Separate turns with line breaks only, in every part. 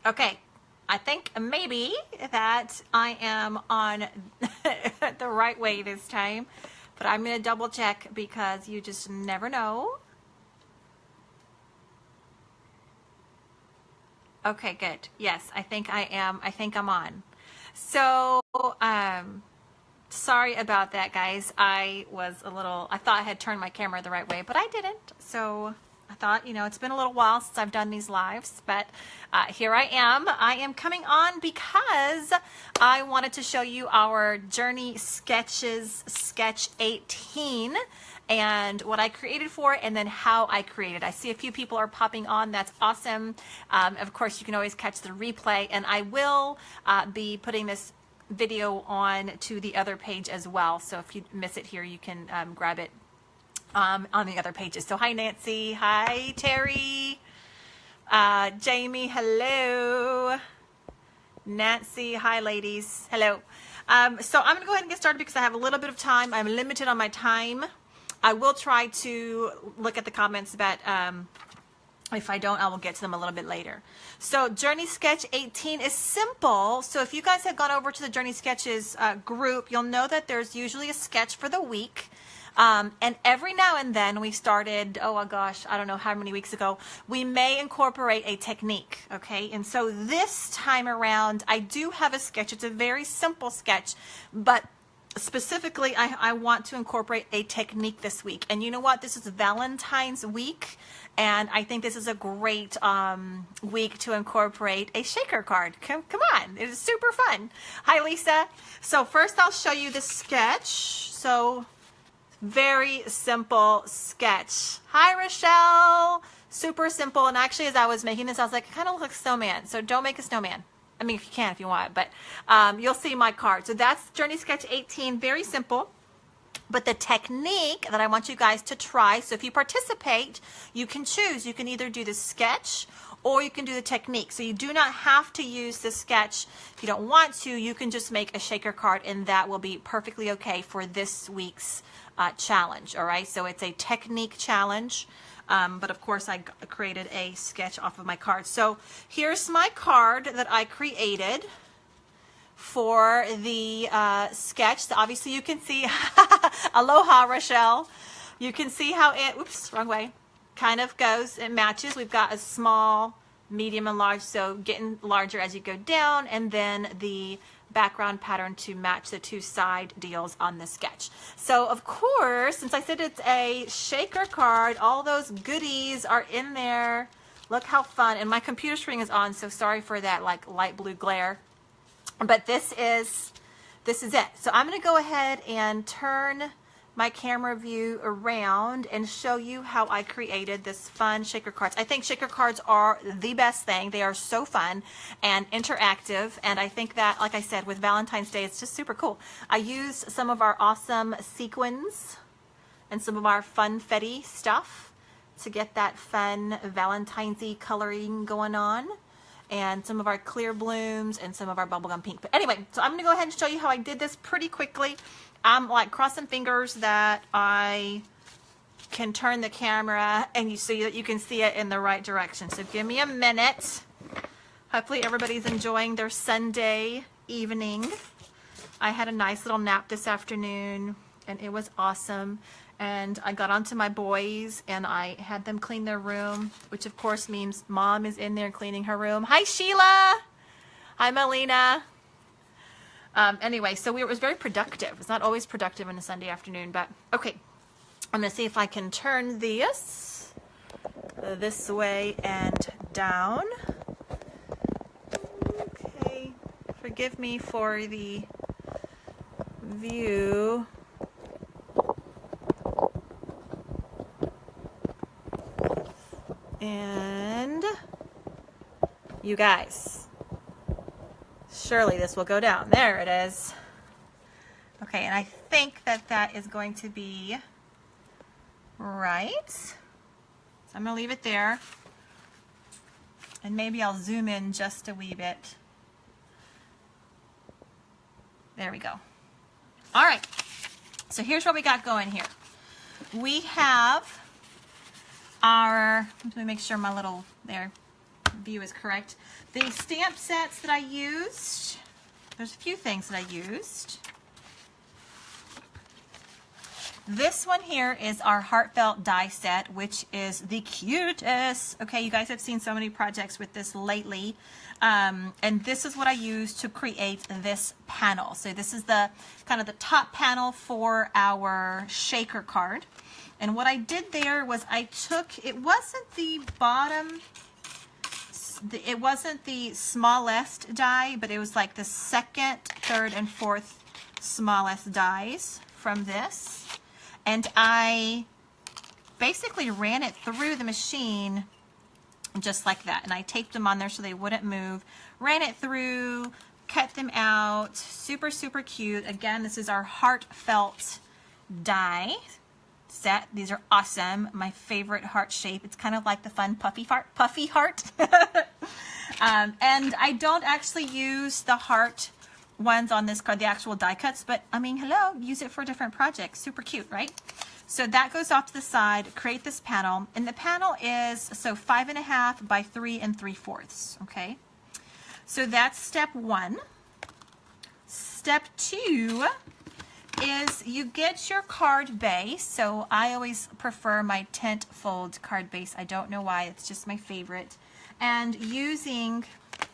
Okay, I think maybe that I am on the right way this time, but I'm going to double check because you just never know. Okay, good. Yes, I think I am. I think I'm on. So, sorry about that, guys. I thought I had turned my camera the right way, but I didn't. So I thought, it's been a little while since I've done these lives, but here I am. I am coming on because I wanted to show you our Journey Sketches Sketch 18 and what I created for it, and then how I created. I see a few people are popping on. That's awesome. Of course, you can always catch the replay, and I will be putting this video on to the other page as well. So if you miss it here, you can grab it on the other pages. So hi, Nancy. Hi, Terry. Jamie, hello. Nancy, hi, ladies. Hello. So I'm going to go ahead and get started because I have a little bit of time. I'm limited on my time. I will try to look at the comments, but if I don't, I will get to them a little bit later. So Journey Sketch 18 is simple. So if you guys have gone over to the Journey Sketches group, you'll know that there's usually a sketch for the week. And every now and then we started, oh gosh, I don't know how many weeks ago, we may incorporate a technique, okay? And so this time around, I do have a sketch. It's a very simple sketch, but specifically, I want to incorporate a technique this week. And you know what? This is Valentine's week, and I think this is a great week to incorporate a shaker card. Come on. It is super fun. Hi, Lisa. So first I'll show you the sketch. So very simple sketch. Hi, Rochelle. Super simple. And actually, as I was making this, I was like, it kind of looks like a snowman. So don't make a snowman. I mean, if you can, if you want, but you'll see my card. So that's Journey Sketch 18, very simple. But the technique that I want you guys to try, so if you participate, you can choose. You can either do the sketch or you can do the technique. So you do not have to use the sketch. If you don't want to, you can just make a shaker card, and that will be perfectly okay for this week's challenge, all right? So it's a technique challenge. But of course, I created a sketch off of my card. So here's my card that I created for the sketch. So obviously, you can see, aloha, Rochelle. You can see how it, oops, wrong way, kind of goes. It matches. We've got a small, medium, and large. So getting larger as you go down, and then the background pattern to match the two side deals on the sketch. So of course, since I said it's a shaker card, all those goodies are in there. Look how fun. And my computer screen is on, so sorry for that like light blue glare. But this is it. So I'm going to go ahead and turn my camera view around and show you how I created this fun shaker cards. I think shaker cards are the best thing. They are so fun and interactive, and I think that, like I said, with Valentine's Day, it's just super cool. I used some of our awesome sequins and some of our funfetti stuff to get that fun Valentine's-y coloring going on, and some of our clear blooms and some of our bubblegum pink. But anyway, so I'm going to go ahead and show you how I did this pretty quickly. I'm like crossing fingers that I can turn the camera and so that you can see it in the right direction. So give me a minute. Hopefully everybody's enjoying their Sunday evening. I had a nice little nap this afternoon and it was awesome. And I got onto my boys and I had them clean their room, which of course means mom is in there cleaning her room. Hi, Sheila. Hi, Melina. Anyway, so it was very productive. It's not always productive on a Sunday afternoon, but okay. I'm going to see if I can turn this way and down. Okay. Forgive me for the view. And you guys, surely this will go down. There it is. Okay, and I think that that is going to be right. So I'm going to leave it there. And maybe I'll zoom in just a wee bit. There we go. All right. So here's what we got going here. We have our, let me make sure my little, there. view is correct. The stamp sets that I used, there's a few things that I used. This one here is our heartfelt die set, which is the cutest. Okay, you guys have seen so many projects with this lately. And this is what I used to create this panel. So this is the kind of the top panel for our shaker card. And what I did there was I took, it wasn't the bottom, it wasn't the smallest die, but it was like the second, third, and fourth smallest dies from this. And I basically ran it through the machine just like that. And I taped them on there so they wouldn't move. Ran it through, cut them out. Super, super cute. Again, this is our heartfelt die set. These are awesome. My favorite heart shape. It's kind of like the fun puffy heart. And I don't actually use the heart ones on this card, the actual die cuts, but I mean, hello, use it for different projects. Super cute, right? So that goes off to the side, create this panel, and the panel is 5.5 by 3 3/4. Okay, so that's step 1. Step 2 is you get your card base. So I always prefer my tent fold card base. I don't know why, it's just my favorite. And using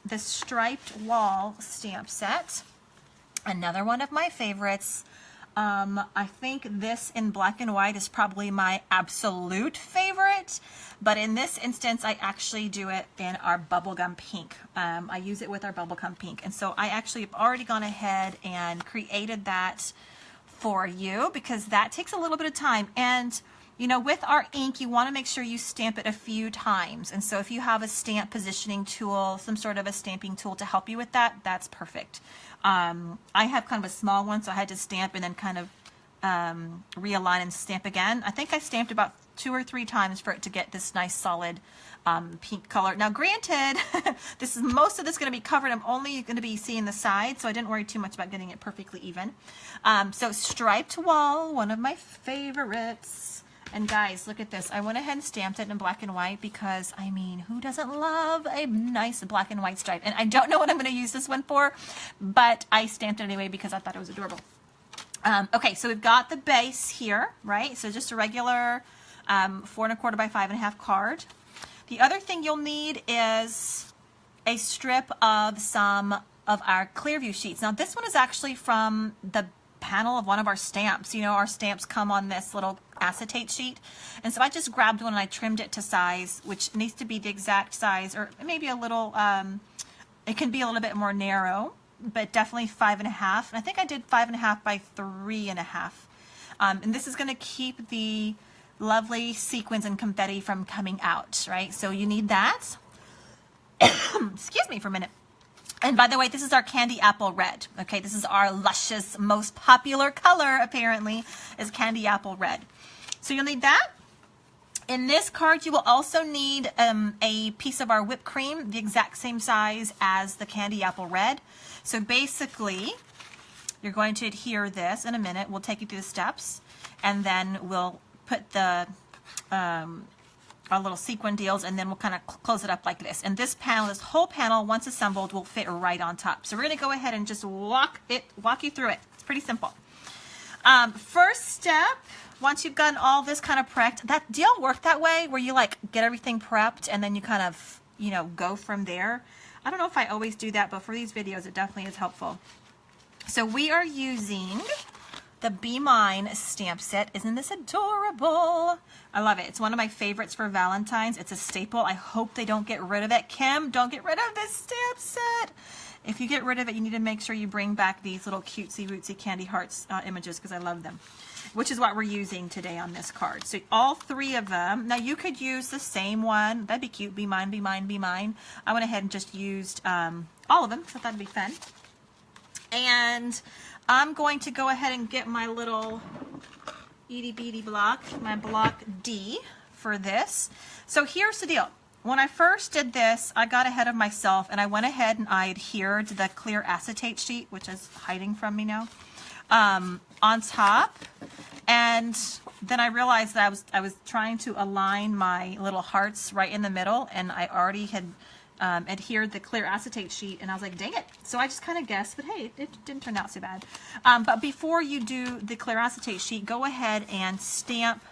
the striped wall stamp set, another one of my favorites. I think this in black and white is probably my absolute favorite, but in this instance, I actually do it in our bubblegum pink. I use it with our bubblegum pink, and so I actually have already gone ahead and created that for you because that takes a little bit of time. And you know, with our ink, you want to make sure you stamp it a few times. And so if you have a stamp positioning tool, some sort of a stamping tool to help you with that, that's perfect. I have kind of a small one, so I had to stamp and then kind of realign and stamp again. I think I stamped about 2 or 3 times for it to get this nice solid pink color. Now granted, most of this is going to be covered. I'm only going to be seeing the sides, so I didn't worry too much about getting it perfectly even. So striped wall, one of my favorites. And guys, look at this. I went ahead and stamped it in black and white because, I mean, who doesn't love a nice black and white stripe? And I don't know what I'm going to use this one for, but I stamped it anyway because I thought it was adorable. Okay, so we've got the base here, right? So just a regular 4 1/4 by 5.5 card. The other thing you'll need is a strip of some of our Clearview sheets. Now, this one is actually from the panel of one of our stamps. You know, our stamps come on this little acetate sheet, and so I just grabbed one and I trimmed it to size, which needs to be the exact size, or maybe a little it can be a little bit more narrow, but definitely 5.5. And I think I did 5.5 by 3.5. And this is going to keep the lovely sequins and confetti from coming out, right? So you need that. Excuse me for a minute. And by the way, this is our candy apple red. Okay, this is our luscious, most popular color, apparently, is candy apple red. So you'll need that. In this card, you will also need a piece of our whipped cream, the exact same size as the candy apple red. So basically, you're going to adhere this in a minute. We'll take you through the steps, and then we'll put the our little sequin deals, and then we'll kind of close it up like this. And this panel, this whole panel, once assembled, will fit right on top. So we're going to go ahead and just walk you through it. It's pretty simple. First step, once you've gotten all this kind of prepped, do y'all work that way where you like get everything prepped and then you kind of, you know, go from there? I don't know if I always do that, but for these videos, it definitely is helpful. So we are using the Be Mine stamp set. Isn't this adorable? I love it. It's one of my favorites for Valentine's. It's a staple. I hope they don't get rid of it. Kim, don't get rid of this stamp set. If you get rid of it, you need to make sure you bring back these little cutesy rootsy candy hearts images because I love them, which is what we're using today on this card. So all 3 of them. Now you could use the same one. That'd be cute. Be mine, be mine, be mine. I went ahead and just used all of them because I thought it'd be fun. And I'm going to go ahead and get my little itty bitty block, my block D for this. So here's the deal. When I first did this, I got ahead of myself and I went ahead and I adhered the clear acetate sheet, which is hiding from me now, on top. And then I realized that I was trying to align my little hearts right in the middle, and I already had adhered the clear acetate sheet, and I was like, dang it. So I just kind of guessed, but hey, it didn't turn out so bad. But before you do the clear acetate sheet, go ahead and stamp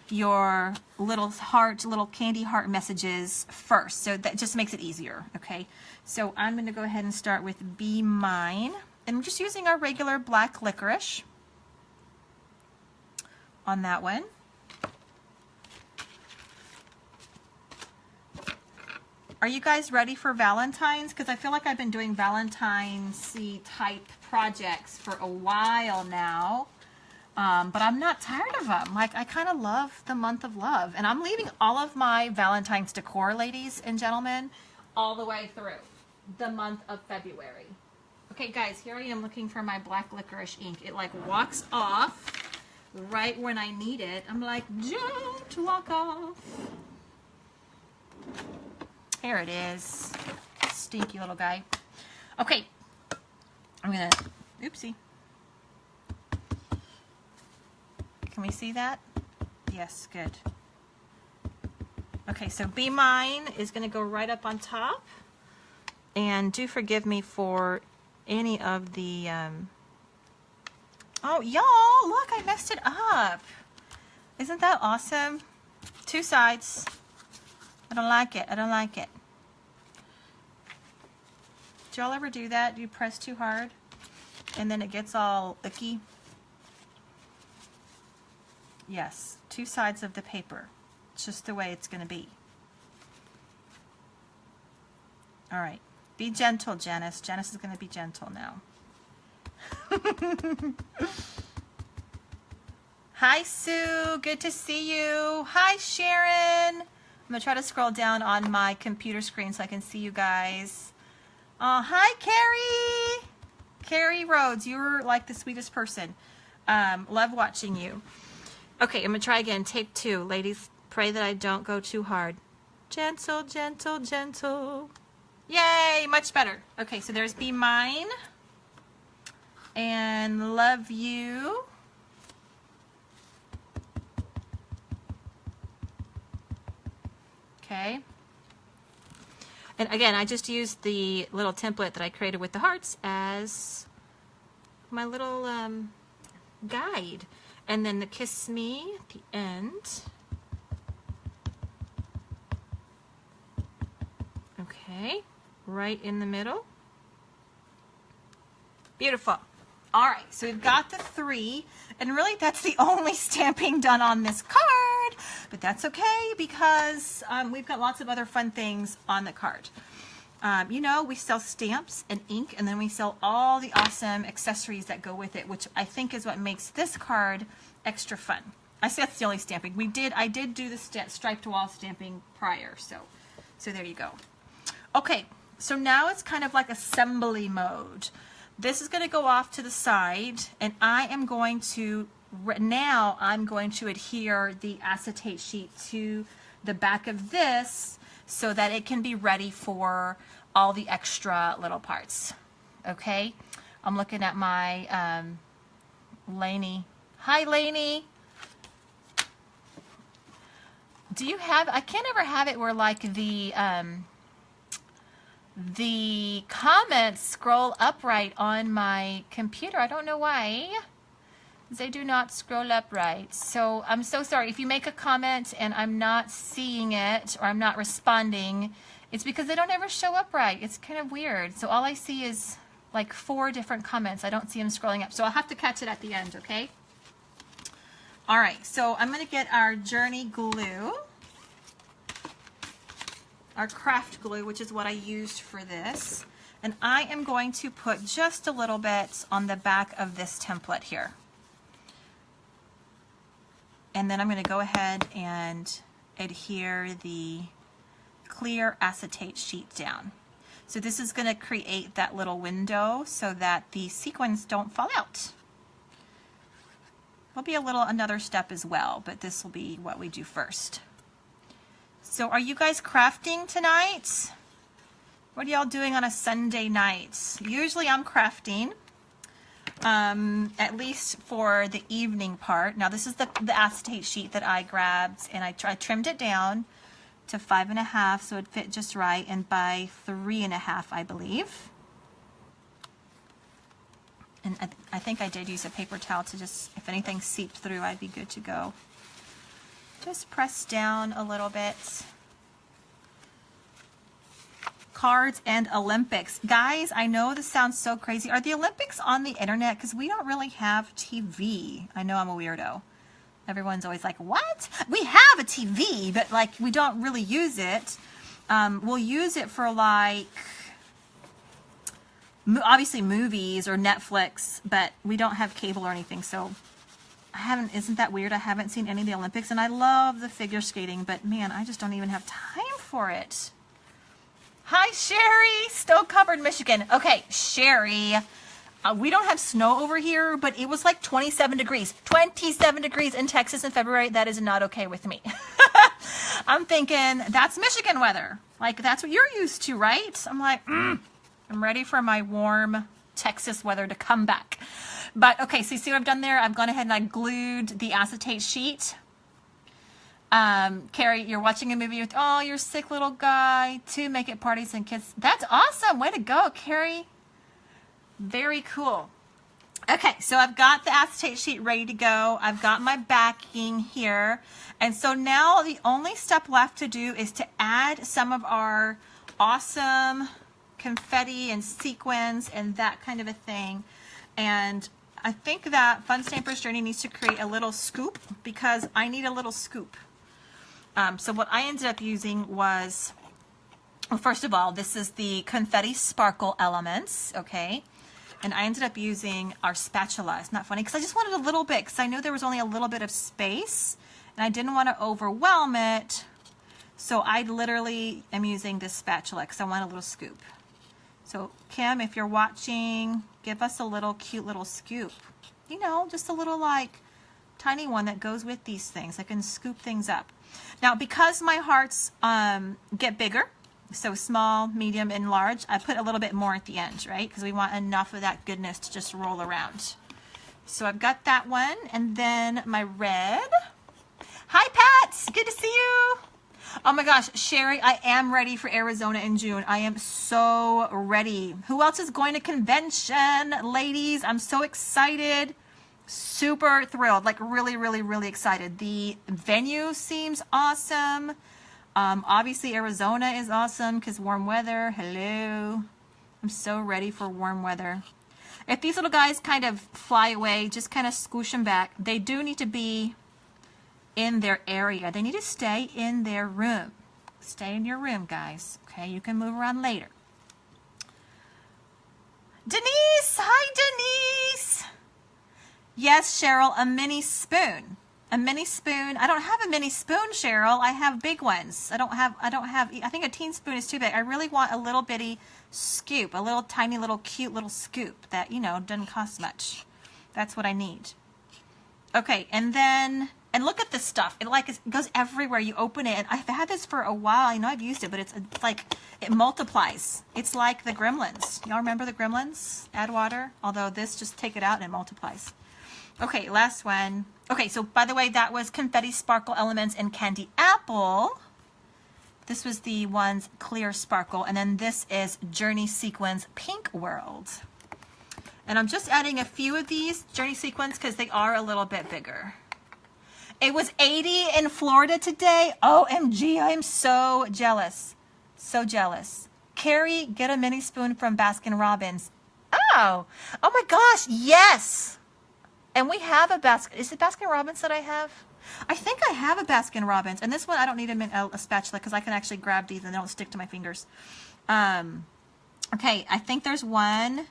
your little candy heart messages first. So that just makes it easier, okay? So I'm going to go ahead and start with Be Mine. And I'm just using our regular black licorice on that one. Are you guys ready for Valentine's? Because I feel like I've been doing Valentine's-y type projects for a while now. But I'm not tired of them. Like, I kind of love the month of love. And I'm leaving all of my Valentine's decor, ladies and gentlemen, all the way through the month of February. Okay, guys, here I am looking for my black licorice ink. It, like, walks off right when I need it. I'm like, don't walk off. Here it is. Stinky little guy. Okay. I'm going to, oopsie. Can we see that? Yes, good. Okay, so Be Mine is going to go right up on top. And do forgive me for any of the, oh, y'all, look, I messed it up. Isn't that awesome? 2 sides. I don't like it. I don't like it. Do y'all ever do that? Do you press too hard and then it gets all icky? Yes, 2 sides of the paper. It's just the way it's going to be. All right. Be gentle, Janice. Janice is going to be gentle now. Hi, Sue. Good to see you. Hi, Sharon. I'm going to try to scroll down on my computer screen so I can see you guys. Hi, Carrie. Carrie Rhodes. You're like the sweetest person. Love watching you. Okay, I'm going to try again. Take 2. Ladies, pray that I don't go too hard. Gentle, gentle, gentle. Yay, much better. Okay, so there's Be Mine. And Love You. Okay. And again, I just used the little template that I created with the hearts as my little guide. And then the Kiss Me at the end. Okay, right in the middle. Beautiful. All right, so we've got the 3, and really that's the only stamping done on this card, but that's okay because we've got lots of other fun things on the card. You know, we sell stamps and ink, and then we sell all the awesome accessories that go with it, which I think is what makes this card extra fun. I say that's the only stamping. I did do the striped wall stamping prior, so there you go. Okay, so now it's kind of like assembly mode. This is going to go off to the side, and I'm going to adhere the acetate sheet to the back of this so that it can be ready for all the extra little parts. Okay, I'm looking at my Lainey. Hi, Lainey. Do you have, I can't ever have it where like the comments scroll upright on my computer. I don't know why. They do not scroll upright. So I'm so sorry. If you make a comment and I'm not seeing it or I'm not responding, it's because they don't ever show up right. It's kind of weird. So all I see is like 4 different comments. I don't see them scrolling up. So I'll have to catch it at the end, okay? All right, so I'm going to get our Journey glue. Our craft glue, which is what I used for this. And I am going to put just a little bit on the back of this template here. And then I'm going to go ahead and adhere the clear acetate sheet down. So this is going to create that little window so that the sequins don't fall out. There'll be another step as well, but this will be what we do first. So are you guys crafting tonight? What are y'all doing on a Sunday night? Usually I'm crafting, at least for the evening part. Now this is the acetate sheet that I grabbed, and I trimmed it down to 5.5, so it fit just right, and by 3.5, I believe. And I think I did use a paper towel to just, if anything seeped through, I'd be good to go. Just press down a little bit. Cards and Olympics. Guys, I know this sounds so crazy. Are the Olympics on the internet? Because we don't really have TV. I know I'm a weirdo. Everyone's always like, what? We have a TV, but like we don't really use it. We'll use it for like, obviously movies or Netflix, but we don't have cable or anything. So I haven't, isn't that weird? I haven't seen any of the Olympics, and I love the figure skating, but man, I just don't even have time for it. Hi, Sherry, snow-covered Michigan. Okay, Sherry, we don't have snow over here, but it was like 27 degrees. 27 degrees in Texas in February. That is not okay with me. I'm thinking, that's Michigan weather. Like, that's what you're used to, right? I'm like, I'm ready for my warm Texas weather to come back. But, okay, so you see what I've done there? I've gone ahead and I glued the acetate sheet. Carrie, you're watching a movie with, oh, your sick little guy, to make it parties and kids. That's awesome. Way to go, Carrie. Very cool. Okay, so I've got the acetate sheet ready to go. I've got my backing here. And so now the only step left to do is to add some of our awesome confetti and sequins and that kind of a thing. And I think that Fun Stamper's Journey needs to create a little scoop because I need a little scoop. So what I ended up using was, well, first of all, this is the confetti sparkle elements, okay? And I ended up using our spatula. It's not funny because I just wanted a little bit because I knew there was only a little bit of space and I didn't want to overwhelm it. So I literally am using this spatula because I want a little scoop. So Kim, if you're watching, give us a little cute little scoop. You know, just a little like tiny one that goes with these things. I can scoop things up. Now, because my hearts get bigger, so small, medium, and large, I put a little bit more at the end, right? Because we want enough of that goodness to just roll around. So I've got that one, and then my red. Hi, Pat. Good to see you. Oh my gosh, Sherry, I am ready for Arizona in June. I am so ready. Who else is going to convention? Ladies, I'm so excited. Super thrilled, like really, really, really excited. The venue seems awesome. Obviously Arizona is awesome because warm weather. Hello. I'm so ready for warm weather. If these little guys kind of fly away, just kind of squish them back. They do need to be in their area. They need to stay in their room. Stay in your room, guys. Okay, you can move around later. Denise! Hi, Denise! Yes, Cheryl, a mini spoon. A mini spoon. I don't have a mini spoon, Cheryl. I have big ones. I think a teaspoon is too big. I really want a little bitty scoop, a little tiny little cute little scoop that, you know, doesn't cost much. That's what I need. Okay, and then, and look at this stuff. It goes everywhere. You open it, and I've had this for a while. I know I've used it, but it's like, it multiplies. It's like the Gremlins. Y'all remember the Gremlins? Add water. Although this, just take it out and it multiplies. Okay, last one. Okay, so by the way, that was Confetti Sparkle Elements and Candy Apple. This was the one's Clear Sparkle, and then this is Journey Sequins Pink World. And I'm just adding a few of these Journey Sequins because they are a little bit bigger. It was 80 in Florida today. OMG, I am so jealous. So jealous. Carrie, get a mini spoon from Baskin Robbins. Oh my gosh, yes. And we have a Baskin. Is it Baskin Robbins that I have? I think I have a Baskin Robbins. And this one, I don't need a spatula because I can actually grab these and they don't stick to my fingers. Okay, I think there's one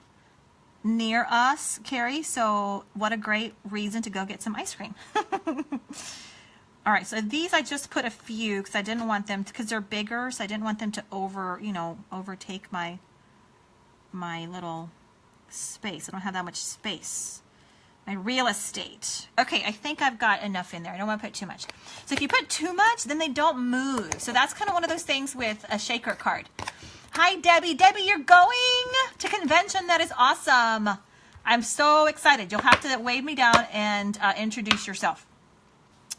near us, Carrie. So what a great reason to go get some ice cream. All right, so these I just put a few because I didn't want them, because they're bigger, so I didn't want them to overtake my little space. I don't have that much space. My real estate. Okay, I think I've got enough in there. I don't want to put too much. So if you put too much, then they don't move. So that's kind of one of those things with a shaker card. Hi, Debbie. Debbie, you're going to convention. That is awesome. I'm so excited. You'll have to wave me down and introduce yourself.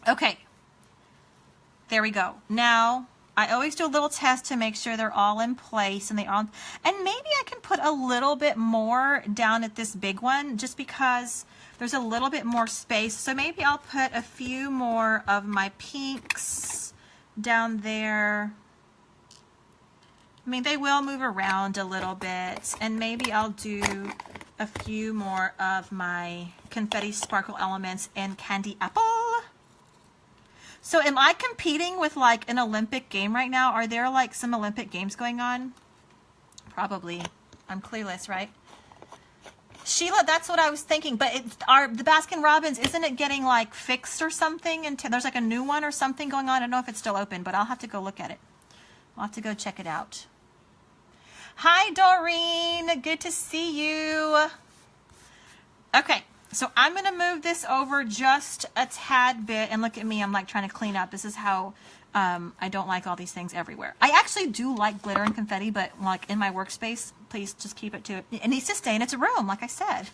Okay. There we go. Now, I always do a little test to make sure they're all in place and and maybe I can put a little bit more down at this big one just because there's a little bit more space. So maybe I'll put a few more of my pinks down there. I mean, they will move around a little bit, and maybe I'll do a few more of my confetti sparkle elements and candy apple. So am I competing with like an Olympic game right now? Are there like some Olympic games going on? Probably. I'm clueless, right? Sheila, that's what I was thinking. But the Baskin Robbins, isn't it getting like fixed or something? And there's like a new one or something going on. I don't know if it's still open, but I'll have to go look at it. I'll have to go check it out. Hi, Doreen. Good to see you. Okay. So I'm going to move this over just a tad bit, and look at me, I'm like trying to clean up. This is how I don't like all these things everywhere. I actually do like glitter and confetti, but like in my workspace, please just keep it to it. It needs to stay in its room, like I said.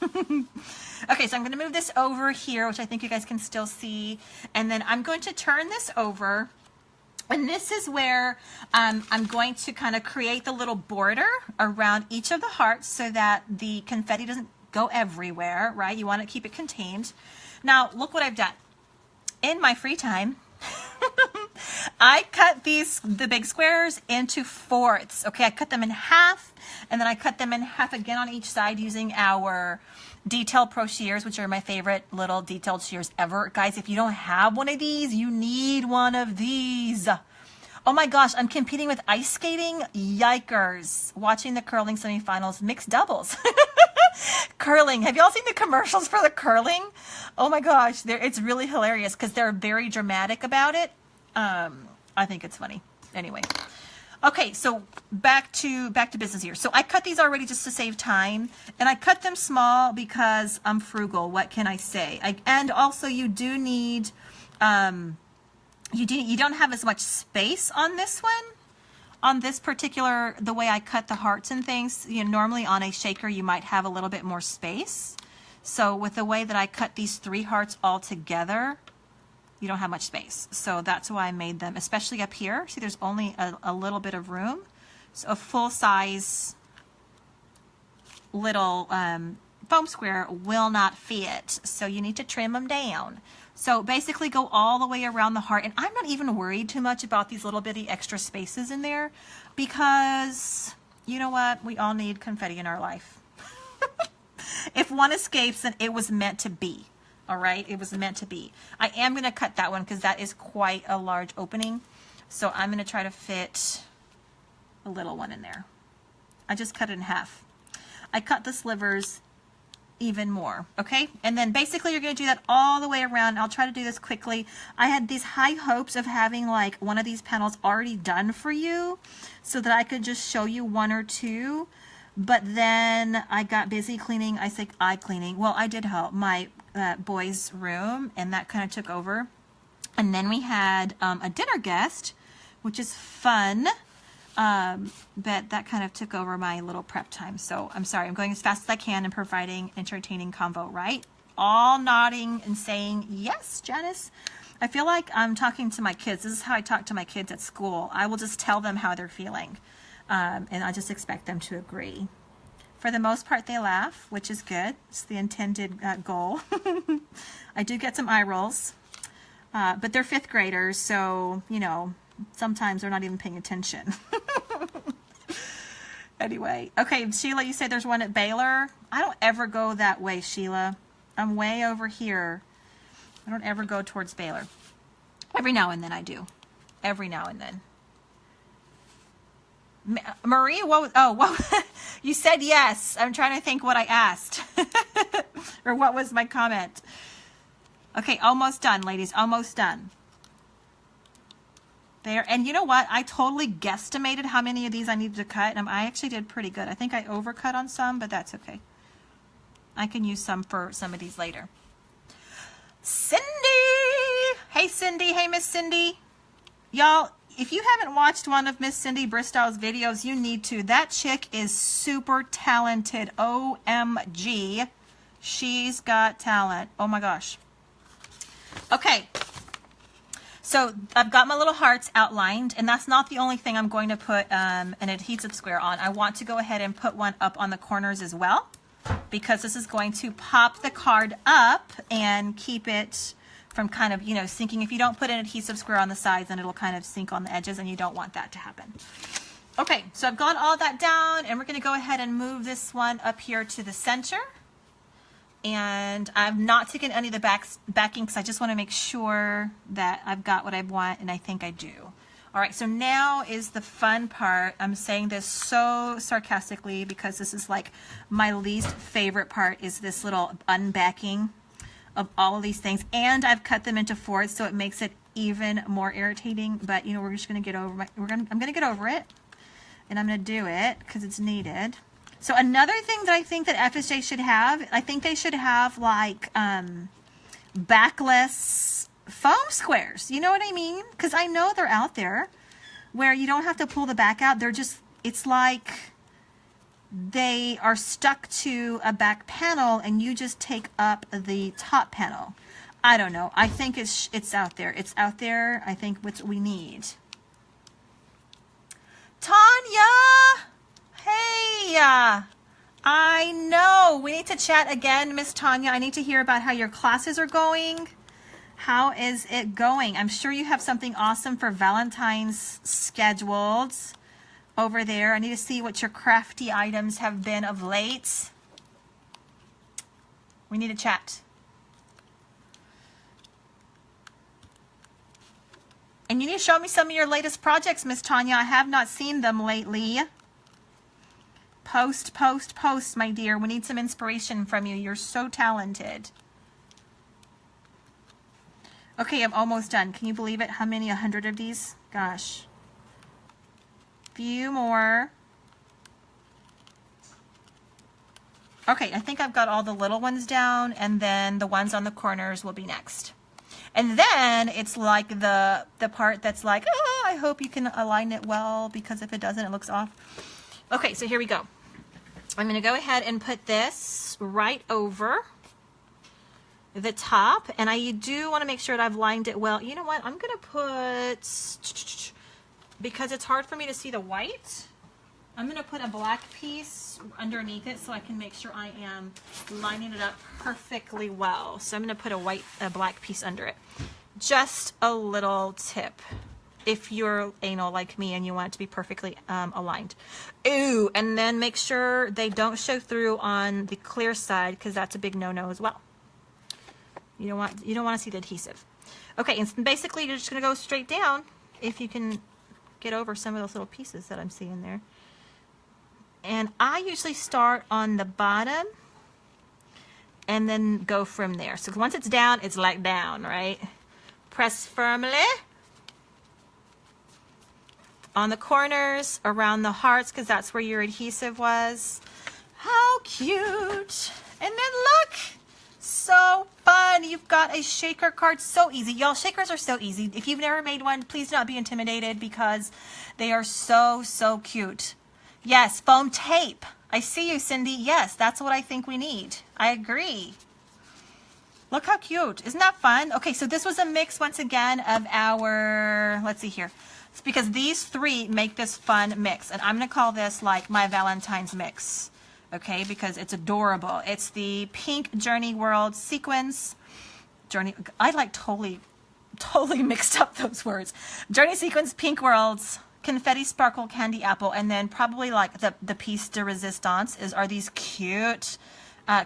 Okay, so I'm going to move this over here, which I think you guys can still see, and then I'm going to turn this over. And this is where I'm going to kind of create the little border around each of the hearts so that the confetti doesn't go everywhere, right? You want to keep it contained. Now, look what I've done. In my free time, I cut the big squares into fourths. Okay, I cut them in half, and then I cut them in half again on each side using our detailed pro shears, which are my favorite little detailed shears ever. Guys, if you don't have one of these, you need one of these. Oh my gosh, I'm competing with ice skating. Yikers. Watching the curling semifinals, mixed doubles. Curling. Have y'all seen the commercials for the curling? Oh my gosh, it's really hilarious because they're very dramatic about it. I think it's funny. Anyway. Okay, so back to business here. So I cut these already just to save time, and I cut them small because I'm frugal. What can I say? And also you do need you don't have as much space on this one. On this particular, the way I cut the hearts and things, you know, normally on a shaker you might have a little bit more space. So with the way that I cut these 3 hearts all together, you don't have much space. So that's why I made them, especially up here. See, there's only a little bit of room. So a full size little foam square will not fit. So you need to trim them down. So basically go all the way around the heart. And I'm not even worried too much about these little bitty extra spaces in there because you know what? We all need confetti in our life. If one escapes, then it was meant to be. All right, it was meant to be. I am going to cut that one because that is quite a large opening. So I'm going to try to fit a little one in there. I just cut it in half. I cut the slivers even more, okay? And then basically you're going to do that all the way around. I'll try to do this quickly. I had these high hopes of having like one of these panels already done for you so that I could just show you 1 or 2. But then I got busy cleaning. I say cleaning. Well, I did help my boys' room, and that kind of took over. And then we had a dinner guest, which is fun. But that kind of took over my little prep time. So I'm sorry, I'm going as fast as I can and providing entertaining convo, right? All nodding and saying, yes, Janice. I feel like I'm talking to my kids. This is how I talk to my kids at school. I will just tell them how they're feeling. And I just expect them to agree. For the most part, they laugh, which is good. It's the intended goal. I do get some eye rolls. But they're 5th graders, so, you know, sometimes they're not even paying attention. Anyway, okay, Sheila, you say there's one at Baylor. I don't ever go that way, Sheila. I'm way over here. I don't ever go towards Baylor. Every now and then I do. Every now and then. Marie, what you said yes. I'm trying to think what I asked. Or what was my comment. Okay, almost done, ladies. Almost done. There, and you know what? I totally guesstimated how many of these I needed to cut, and I actually did pretty good. I think I overcut on some, but that's okay. I can use some for some of these later. Cindy! Hey, Cindy. Hey, Miss Cindy. Y'all, if you haven't watched one of Miss Cindy Bristow's videos, you need to. That chick is super talented. OMG. She's got talent. Oh, my gosh. Okay. So I've got my little hearts outlined, and that's not the only thing I'm going to put an adhesive square on. I want to go ahead and put one up on the corners as well, because this is going to pop the card up and keep it from kind of, you know, sinking. If you don't put an adhesive square on the sides, then it'll kind of sink on the edges, and you don't want that to happen. Okay, so I've got all that down, and we're going to go ahead and move this one up here to the center. And I've not taken any of the backing because I just want to make sure that I've got what I want, and I think I do. All right, so now is the fun part. I'm saying this so sarcastically because this is like my least favorite part, is this little unbacking of all of these things. And I've cut them into fourths, so it makes it even more irritating. But you know, we're just going to get over I'm going to get over it, and I'm going to do it because it's needed. So another thing that I think that FSJ should have, I think they should have like backless foam squares. You know what I mean? Because I know they're out there where you don't have to pull the back out. They're just, it's like they are stuck to a back panel and you just take up the top panel. I don't know. I think it's out there. It's out there. I think what we need. Tanya! Hey, I know. We need to chat again, Miss Tanya. I need to hear about how your classes are going. How is it going? I'm sure you have something awesome for Valentine's scheduled over there. I need to see what your crafty items have been of late. We need to chat. And you need to show me some of your latest projects, Miss Tanya. I have not seen them lately. Post, post, post, my dear. We need some inspiration from you. You're so talented. Okay, I'm almost done. Can you believe it? How many? 100 of these? Gosh. Few more. Okay, I think I've got all the little ones down, and then the ones on the corners will be next. And then it's like the part that's like, oh, I hope you can align it well, because if it doesn't, it looks off. Okay, so here we go. I'm going to go ahead and put this right over the top, and I do want to make sure that I've lined it well. You know what? I'm going to put, because it's hard for me to see the white, I'm going to put a black piece underneath it so I can make sure I am lining it up perfectly well. So I'm going to put a black piece under it. Just a little tip, if you're anal like me and you want it to be perfectly aligned. Ooh, and then make sure they don't show through on the clear side, because that's a big no-no as well. You don't want to see the adhesive. Okay, and basically you're just going to go straight down if you can get over some of those little pieces that I'm seeing there. And I usually start on the bottom and then go from there. So once it's down, it's like down, right? Press firmly on the corners, around the hearts, because that's where your adhesive was. How cute. And then look, so fun. You've got a shaker card. So easy. Y'all, shakers are so easy. If you've never made one, please do not be intimidated, because they are so, so cute. Yes, foam tape. I see you, Cindy. Yes, that's what I think we need. I agree. Look how cute. Isn't that fun? Okay, so this was a mix, once again, of our, let's see here. It's because these three make this fun mix. And I'm going to call this like my Valentine's mix. Okay, because it's adorable. It's the Pink Journey World Sequins. I like totally mixed up those words. Journey Sequins, Pink Worlds, Confetti Sparkle Candy Apple, and then probably like the piece de resistance are these cute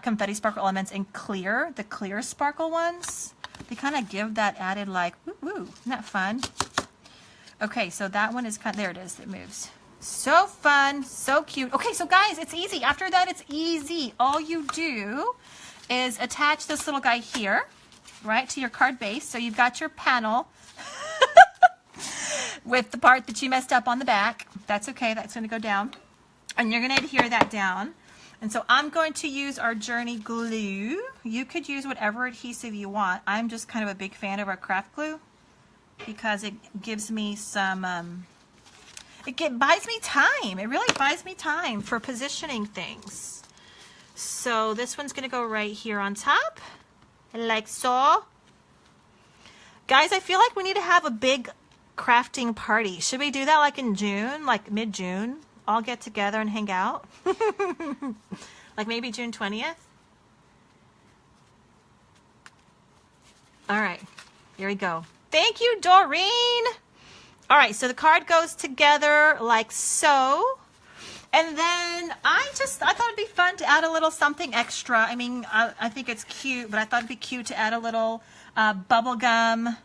confetti sparkle elements in clear, the clear sparkle ones. They kind of give that added like, woo woo, isn't that fun? Okay, so that one is there it is, it moves. So fun, so cute. Okay, so guys, it's easy. After that, it's easy. All you do is attach this little guy here, right, to your card base. So you've got your panel with the part that you messed up on the back. That's okay, that's going to go down. And you're going to adhere that down. And so I'm going to use our Journey glue. You could use whatever adhesive you want. I'm just kind of a big fan of our craft glue because it gives me some, buys me time. It really buys me time for positioning things. So this one's going to go right here on top, like so. Guys, I feel like we need to have a big crafting party. Should we do that like in June, like mid-June? All get together and hang out? Like maybe June 20th? All right, here we go. Thank you, Doreen. All right, so the card goes together like so. And then I thought it'd be fun to add a little something extra. I mean, I think it's cute, but I thought it'd be cute to add a little bubble gum,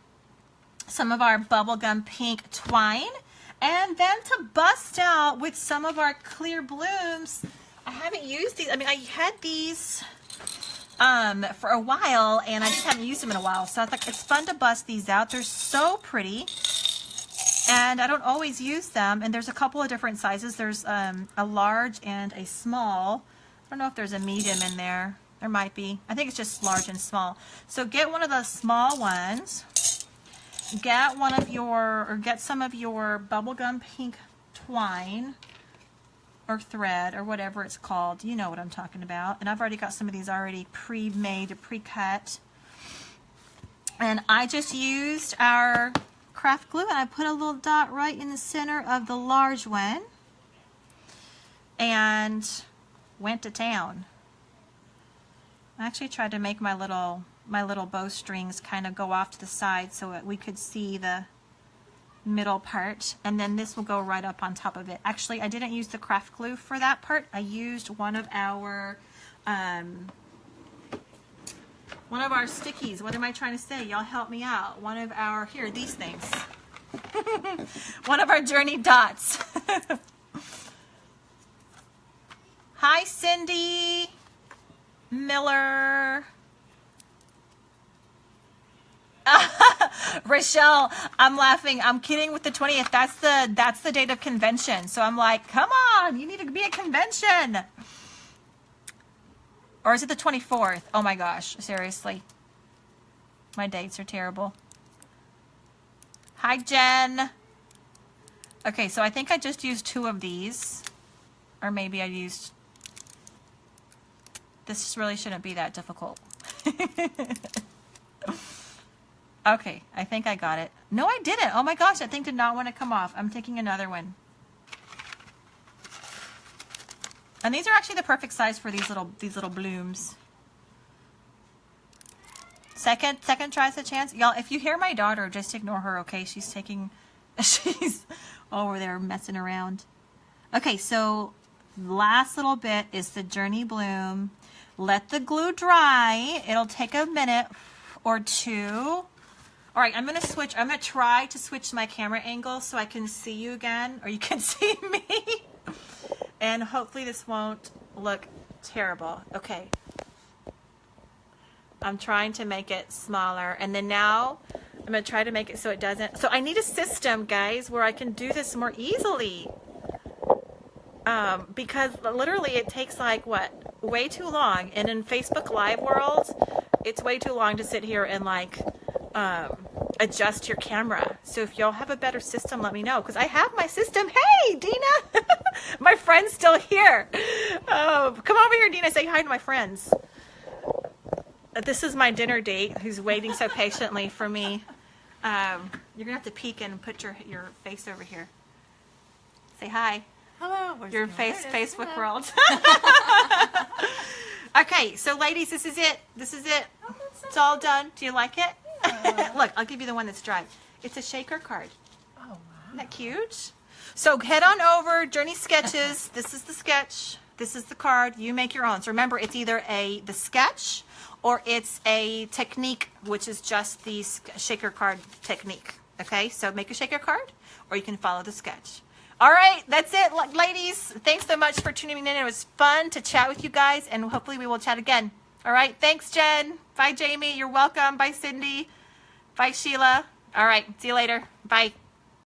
some of our bubblegum pink twine, and then to bust out with some of our clear blooms. I haven't used these. I mean, I had these for a while, and I just haven't used them in a while. So I thought it's fun to bust these out. They're so pretty, and I don't always use them. And there's a couple of different sizes. There's a large and a small. I don't know if there's a medium in there. There might be. I think it's just large and small. So get one of the small ones. Get one of your, or get some of your bubblegum pink twine or thread or whatever it's called. You know what I'm talking about. And I've already got some of these already pre-made or pre-cut. And I just used our craft glue and I put a little dot right in the center of the large one and went to town. I actually tried to make my little bowstrings kind of go off to the side so that we could see the middle part, and then this will go right up on top of it. Actually, I didn't use the craft glue for that part. I used one of our stickies. What am I trying to say? Y'all help me out. One of our, here, these things. One of our journey dots. Hi, Cindy Miller. Rochelle, I'm laughing. I'm kidding with the 20th. That's the date of convention. So I'm like, come on, you need to be at convention. Or is it the 24th? Oh my gosh, seriously. My dates are terrible. Hi, Jen. Okay, so I think I just used 2 of these. Or maybe I used... This really shouldn't be that difficult. Okay, I think I got it. No, I didn't. Oh my gosh, that thing did not want to come off. I'm taking another one. And these are actually the perfect size for these little blooms. Second tries a chance. Y'all, if you hear my daughter, just ignore her, okay? She's over there messing around. Okay, so last little bit is the Journey Bloom. Let the glue dry. It'll take a minute or 2. All right, I'm going to try to switch my camera angle so I can see you again, or you can see me. And hopefully this won't look terrible. Okay. I'm trying to make it smaller. And then now I'm going to try to make it so it doesn't. So I need a system, guys, where I can do this more easily. Because literally it takes like, what, way too long. And in Facebook Live world, it's way too long to sit here and like... adjust your camera. So if y'all have a better system, let me know, because I have my system. Hey, Dina. My friend's still here. Oh, come over here, Dina. Say hi to my friends. This is my dinner date who's waiting so patiently for me. You're gonna have to peek and put your face over here. Say hi.
Hello.
Your Facebook world. Okay, so ladies, this is it. Oh, it's all done. Do you like it? Look, I'll give you the one that's dry. It's a shaker card.
Oh, wow.
Isn't that cute? So head on over, Journey Sketches. This is the sketch. This is the card. You make your own. So remember, it's either the sketch or it's a technique, which is just the shaker card technique. Okay, so make a shaker card or you can follow the sketch. All right, that's it, ladies. Thanks so much for tuning in. It was fun to chat with you guys, and hopefully we will chat again. All right, thanks, Jen. Bye, Jamie. You're welcome. Bye, Cindy. Bye, Sheila. All right, see you later. Bye.